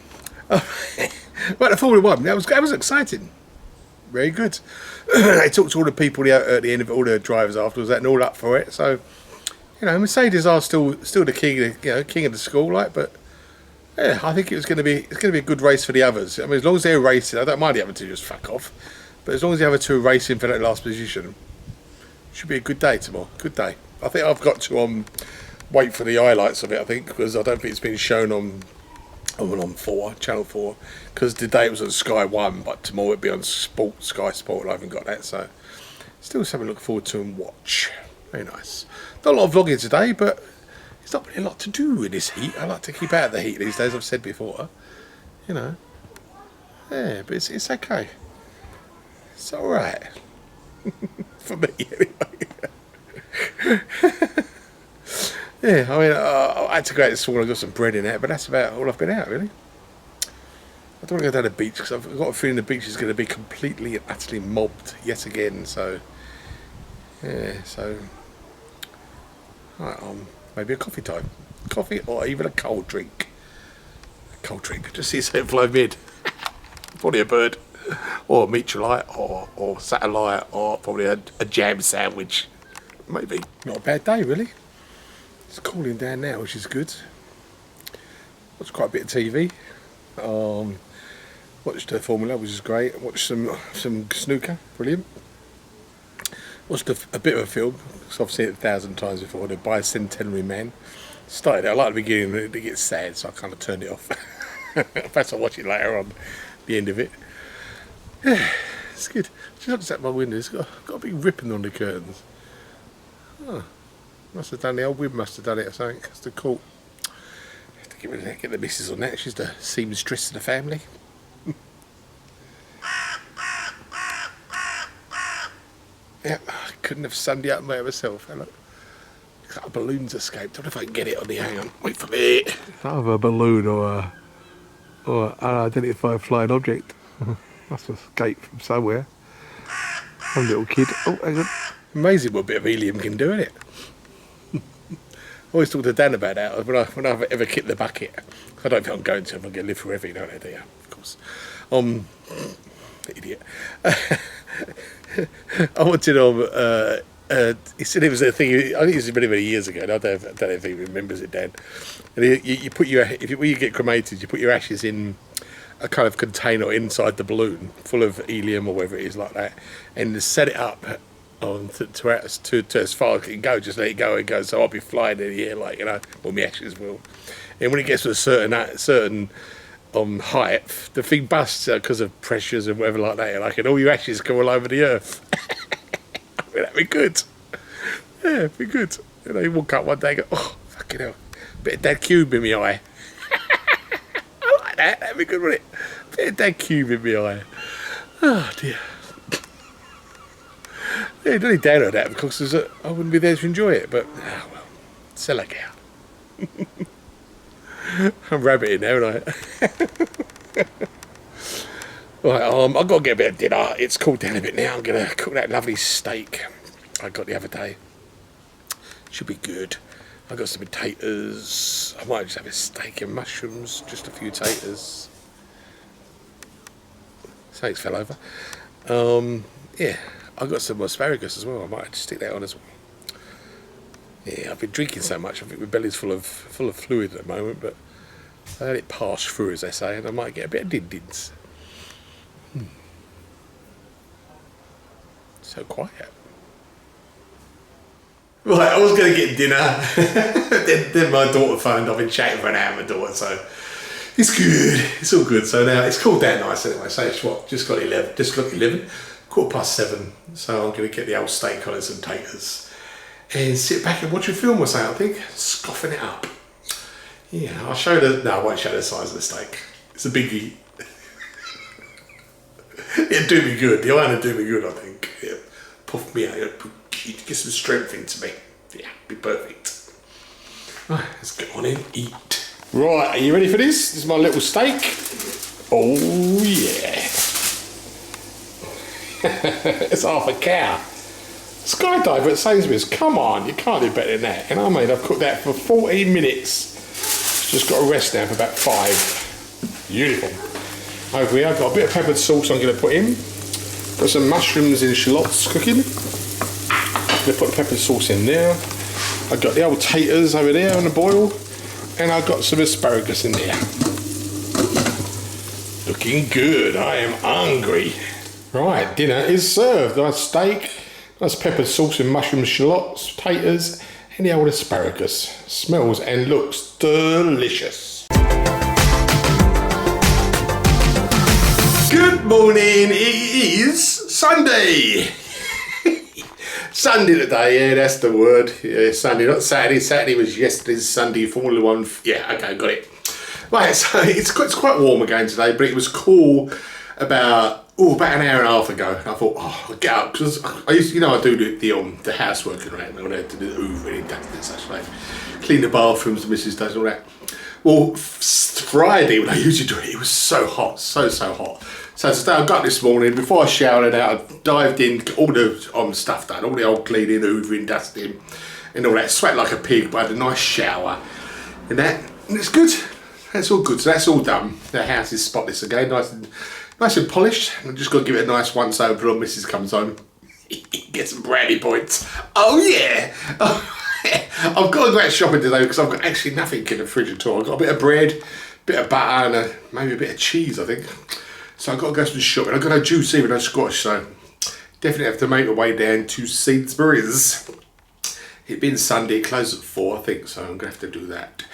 Well, the Formula 1. That was exciting. Very good. They talked to all the people at the end of it, all the drivers afterwards, and all up for it. So, Mercedes are still the king of the school, but yeah, I think it's going to be a good race for the others. I mean, as long as they're racing, I don't mind the other two just fuck off. But as long as the other two are racing for that last position, it should be a good day tomorrow. Good day. I think I've got to wait for the highlights of it. I think because I don't think it's been shown on Channel 4, because today it was on Sky 1, but tomorrow it'll be on Sky Sport, and I haven't got that, so still something to look forward to and watch. Very nice. Not a lot of vlogging today, but it's not really a lot to do in this heat. I like to keep out of the heat these days, I've said before. Yeah, but it's okay. It's alright. For me, anyway. Yeah, I mean, I had to go out this morning. I got some bread in it, but that's about all I've been out, really. I don't want to go down the beach because I've got a feeling the beach is going to be completely and utterly mobbed yet again. So, yeah, right, maybe a coffee time. Coffee or even a cold drink. Just see something fly mid. Probably a bird, or a meteorite, or satellite, or probably a jam sandwich. Maybe. Not a bad day, really. It's cooling down now, which is good. Watched quite a bit of TV. Watched the Formula, which is great. Watched some snooker, brilliant. Watched a bit of a film, because I've seen it 1,000 times before, The Bicentenary Man. Started out, I like the beginning, it gets sad, so I kind of turned it off. Perhaps I'll watch it later on, the end of it. Yeah, it's good. She looks at my window. It's got a big ripping on the curtains. Oh, must have done the old wind. Must have done it or something. It's the court. Have to get the missus on that. She's the seamstress of the family. Yep, I couldn't have summed it up by myself. Hello. A couple of balloons escaped. I wonder if I can get it on the hang on. Wait for me. Either a balloon or an unidentified flying object. Must have escaped from somewhere. One little kid. Oh, hang on. Amazing what a bit of helium can do, isn't it? I always talk to Dan about that when I've ever kicked the bucket. I don't think I'm going to. I'm going to live forever, you know that, do you? Of course. Idiot. I wanted he said it was a thing. I think it was many years ago. And I don't know if he remembers it, Dan. And you put when you get cremated, you put your ashes in a kind of container inside the balloon, full of helium or whatever it is like that, and set it up to as far as it can go. Just let it go and go. So I'll be flying in the air, like, you know, or my ashes will. And when it gets to a certain height, the thing busts because of pressures and whatever like that, like, and all your ashes come all over the earth. I mean, that'd be good. Yeah, it'd be good. You know, you walk up one day and go, oh, fucking hell, bit of Dad³ in my eye. I like that. That'd be good, wouldn't it? Bit of Dad³ in my eye. Oh dear. Yeah, don't need down on that because I wouldn't be there to enjoy it. But well, sell a cow. I'm rabbiting now, aren't I? Right, I've got to get a bit of dinner. It's cooled down a bit now. I'm going to cook that lovely steak I got the other day. Should be good. I got some potatoes. I might just have a steak and mushrooms. Just a few taters. Snakes fell over. Yeah, I got some asparagus as well. I might just stick that on as well. Yeah, I've been drinking so much. I think my belly's full of fluid at the moment, but I let it pass through, as they say, and I might get a bit of din-dins. So quiet. Right, I was going to get dinner. then my daughter phoned. I've been chatting for an hour with my daughter, so it's good. It's all good. So now it's cooled down nice anyway. So it's what? Just got 11. 7:15. So I'm going to get the old steak on and some taters and sit back and watch a film or something, I think. Scoffing it up. Yeah, I'll show the... No, I won't show the size of the steak. It's a biggie. It'd do me good. The iron would do me good, I think. Yeah. Puff me out. Get some strength into me. Yeah, be perfect. Right, let's get on and eat. Right, are you ready for this? This is my little steak. Oh, yeah. It's half a cow. Skydiver at Sainsbury's. Come on, you can't do better than that. And I've cooked that for 14 minutes. Just got to rest now for about 5. Beautiful. Over here, I've got a bit of peppered sauce I'm going to put in. Got some mushrooms and shallots cooking. I'm going to put the peppered sauce in there. I've got the old taters over there on the boil. And I've got some asparagus in there. Looking good. I am hungry. Right, dinner is served. Nice steak, nice peppered sauce and mushroom shallots, taters, and the old asparagus. Smells and looks delicious. Good morning, it is Sunday. Sunday today, yeah, that's the word. Yeah, Sunday, not Saturday. Saturday was yesterday's Sunday, Formula One. Yeah, okay, got it. Right, so it's quite warm again today, but it was cool about an hour and a half ago. I thought, I'll get up, because I used to, I do the housework around when I had to do the hoovering and dusting and such like. Clean the bathrooms, the missus does all that. Well, Friday when I usually do it, it was so hot, so hot. So today I got this morning, before I showered out, I dived in, got all the stuff done, all the old cleaning, hoovering, dusting, and all that. Sweat like a pig, but I had a nice shower. And it's good. That's all good. So that's all done. The house is spotless again, nice and polished. I've just got to give it a nice once over when Mrs. comes home. Get some brownie points. Oh yeah! I've got to go out shopping today because I've got actually nothing in the fridge at all. I've got a bit of bread, bit of butter, and maybe a bit of cheese, I think. So I've got to go some shopping. I've got no juice, even no squash, so definitely have to make my way down to Sainsbury's. It being Sunday, it closes at 4, I think, so I'm going to have to do that.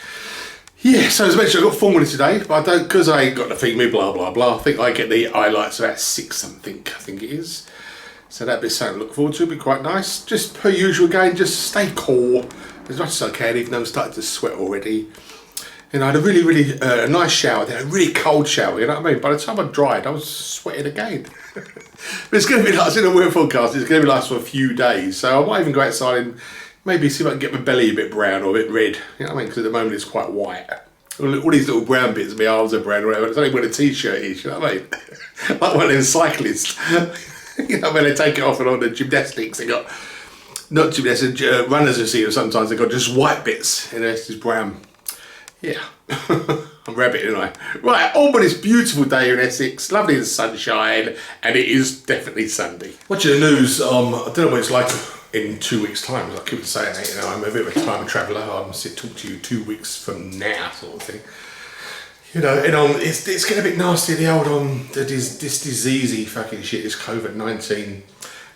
Yeah, so as mentioned, I've got 4 minutes today, but I don't, because I ain't got to feed me, blah, blah, blah. I think I get the highlights about 6 something, I think it is. So that'd be something to look forward to, it'd be quite nice. Just per usual again, just stay cool as much as I can, even though I'm starting to sweat already. And I had a really nice shower, then a really cold shower, you know what I mean? By the time I dried, I was sweating again. But it's going to be like, in a weird forecast, it's going to be like for a few days. So I might even go outside and maybe see if I can get my belly a bit brown or a bit red. You know what I mean? Because at the moment it's quite white. All these little brown bits, my arms are brown or whatever. It's only when a t-shirt is, you know what I mean? Like one of them cyclists. You know, when they take it off and on the gymnastics, they got, not gymnastics, runners you see, sometimes they've got just white bits and the rest is brown. Yeah, I'm rabbiting, aren't I? Right, on with this beautiful day in Essex, lovely in the sunshine, and it is definitely Sunday. Watching the news, I don't know what it's like in 2 weeks' time, as I keep saying that, you know, I'm a bit of a time traveller, I'm talk to you 2 weeks from now, sort of thing. You know, and it's getting a bit nasty, the old, this diseasey fucking shit, this COVID-19.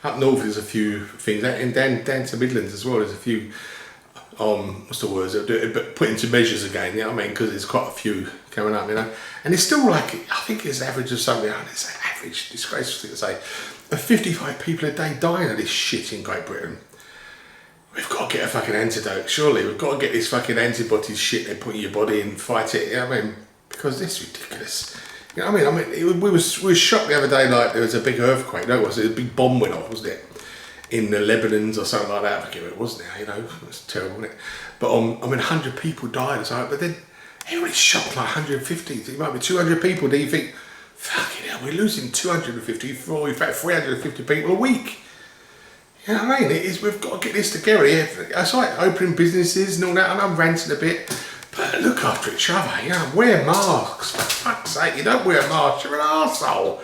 Up north there's a few things, and down to Midlands as well, there's a few, what's the words, but put into measures again, you know what I mean, because there's quite a few coming up, you know, and it's still like, I think it's average of something, it's an average, disgraceful thing to say, of 55 people a day dying of this shit in Great Britain. We've got to get a fucking antidote, surely, we've got to get this fucking antibody shit they put in your body and fight it, you know what I mean, because this is ridiculous. You know what I mean, we were shocked the other day, like, there was a big earthquake, no, it was a big bomb went off, wasn't it? In the Lebanon or something like that, I forget what it was now, you know, it's terrible, wasn't it? But I mean, 100 people died or something, but then everybody's shocked like 150, it might be 200 people, then you think, fucking hell, we're losing 250, in fact 350 people a week. You know what I mean? We've got to get this together. It's like opening businesses and all that, and I'm ranting a bit, but look after each other, you know, wear masks, for fuck's sake, you don't wear a mask, you're an arsehole.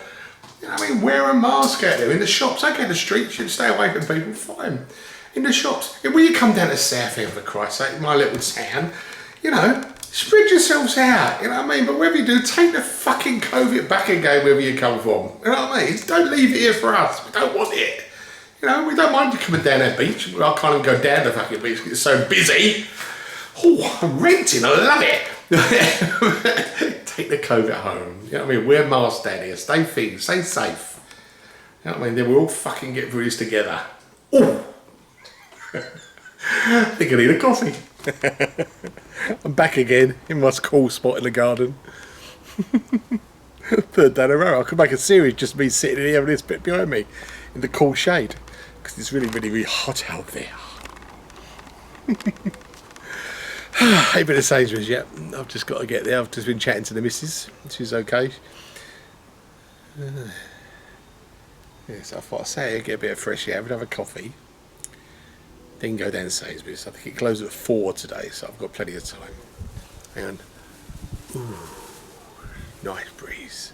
You know what I mean? Wear a mask out there. In the shops, okay, the streets, you stay away from people, fine. In the shops, when you come down to Southend, for Christ's sake, my little town, you know, spread yourselves out, you know what I mean? But whatever you do, take the fucking COVID back again wherever you come from. You know what I mean? Don't leave it here for us. We don't want it. You know, we don't mind you coming down that beach. I can't even go down the fucking beach because it's so busy. Oh, I'm renting, I love it. Take the COVID home. You know what I mean? Wear masks down here. Stay fit. Stay safe. You know what I mean? Then we'll all fucking get through this together. Oh! I think I need a coffee. I'm back again in my cool spot in the garden. Third day in a row. I could make a series just me sitting here with this bit behind me in the cool shade because it's really hot out there. Ain't been to Sainsbury's yet. I've just got to get there. I've just been chatting to the missus. She's okay. Yes, I thought I'd say get a bit of fresh air, have a coffee, then go down to Sainsbury's. I think it closes at 4 today, so I've got plenty of time. Hang on. Ooh, nice breeze.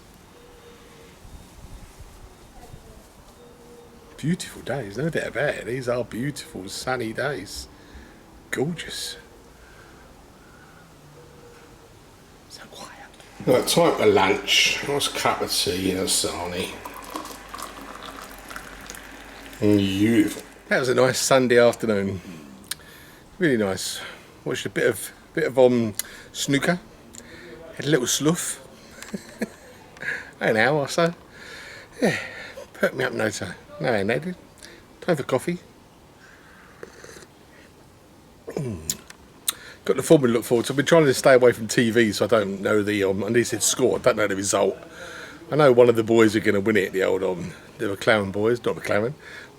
Beautiful days, no doubt about it. These are beautiful sunny days. Gorgeous. So quiet. Right, time for lunch. Nice cup of tea and a sarnie. Beautiful. That was a nice Sunday afternoon. Really nice. Watched a bit of snooker. Had a little slough. An hour or so. Yeah, perked me up no time. No, ain't needed. Time for coffee. Got the formula to look forward to. I've been trying to stay away from TV, so I don't know the and they said score. I don't know the result. I know one of the boys are going to win it. The old the McLaren boys, not McLaren.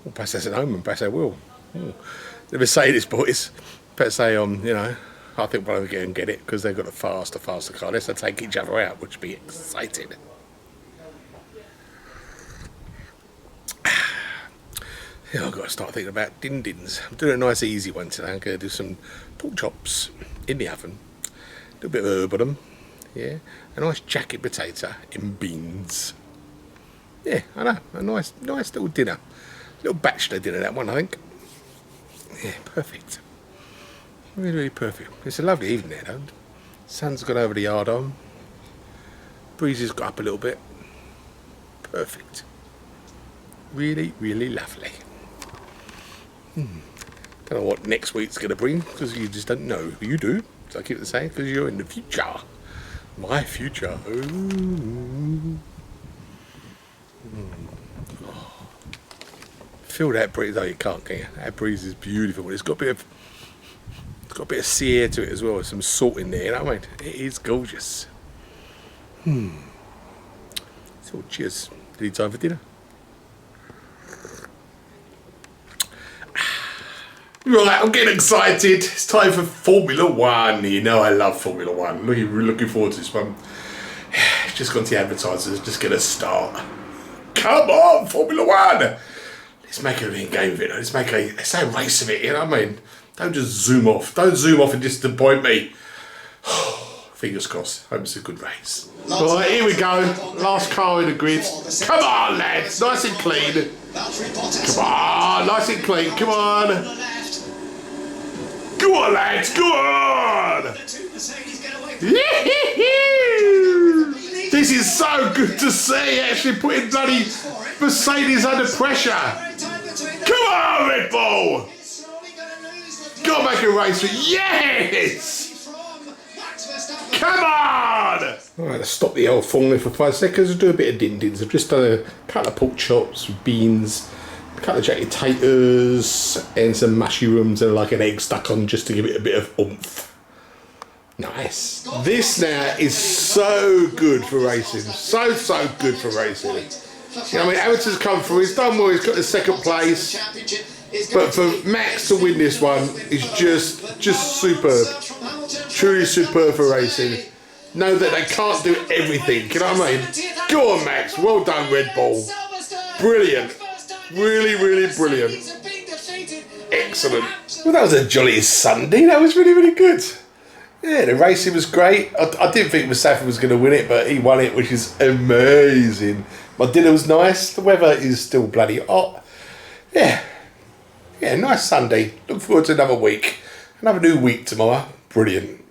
Well, perhaps that's at home, and perhaps they will. The Mercedes boys, perhaps they you know, I think one of them can get it because they've got a faster car. Unless they take each other out, which would be exciting. Yeah, I've got to start thinking about din-dins. I'm doing a nice easy one today. I'm going to do some pork chops in the oven. A little bit of herb on them. Yeah. A nice jacket potato in beans. Yeah, I know. A nice little dinner. Little bachelor dinner, that one, I think. Yeah, perfect. Really perfect. It's a lovely evening there, though. Sun's gone over the yard on. Breeze has got up a little bit. Perfect. Really lovely. Don't know what next week's going to bring, because you just don't know. You do. So I keep the same because you're in the future. My future. Ooh. Oh. Feel that breeze. Oh, you can't, can you? That breeze is beautiful. It's got a bit of sea air to it as well. Some salt in there. You know what I mean? It is gorgeous. So cheers. Any time for dinner? Right, I'm getting excited. It's time for Formula One. You know I love Formula One. Looking forward to this one. Just gone to the advertisers. Just gonna start. Come on, Formula One. Let's make a game of it. Let's say a race of it. You know what I mean? Don't just zoom off. Don't zoom off and disappoint me. Fingers crossed. Hope it's a good race. Right, here we go. Last car in the grid. Come on, lads. Nice and clean. Come on, nice and clean. Come on. Go on, lads. Go on. This is so good to see. Actually putting bloody Mercedes under pressure. Come on, Red Bull. Gotta make a race for yes. Come on! Alright, let's stop the old formula for 5 seconds and do a bit of din-dins. I've just done a couple of pork chops, beans, a couple of jacket potatoes, and some mushrooms and like an egg stuck on just to give it a bit of oomph. Nice. This now is so good for racing. So good for racing. You know what I mean? Hamilton's come through, he's done well, he's got the second place. But for Max to win this one is just superb. Truly superb for racing. Know that they can't do everything, you know what I mean? Go on, Max. Well done, Red Bull. Brilliant. Really brilliant. Excellent. Well, that was a jolly Sunday. That was really good. Yeah, the racing was great. I didn't think Verstappen was going to win it, but he won it, which is amazing. My dinner was nice. The weather is still bloody hot. Yeah, nice Sunday. Look forward to another week. Another new week tomorrow. Brilliant.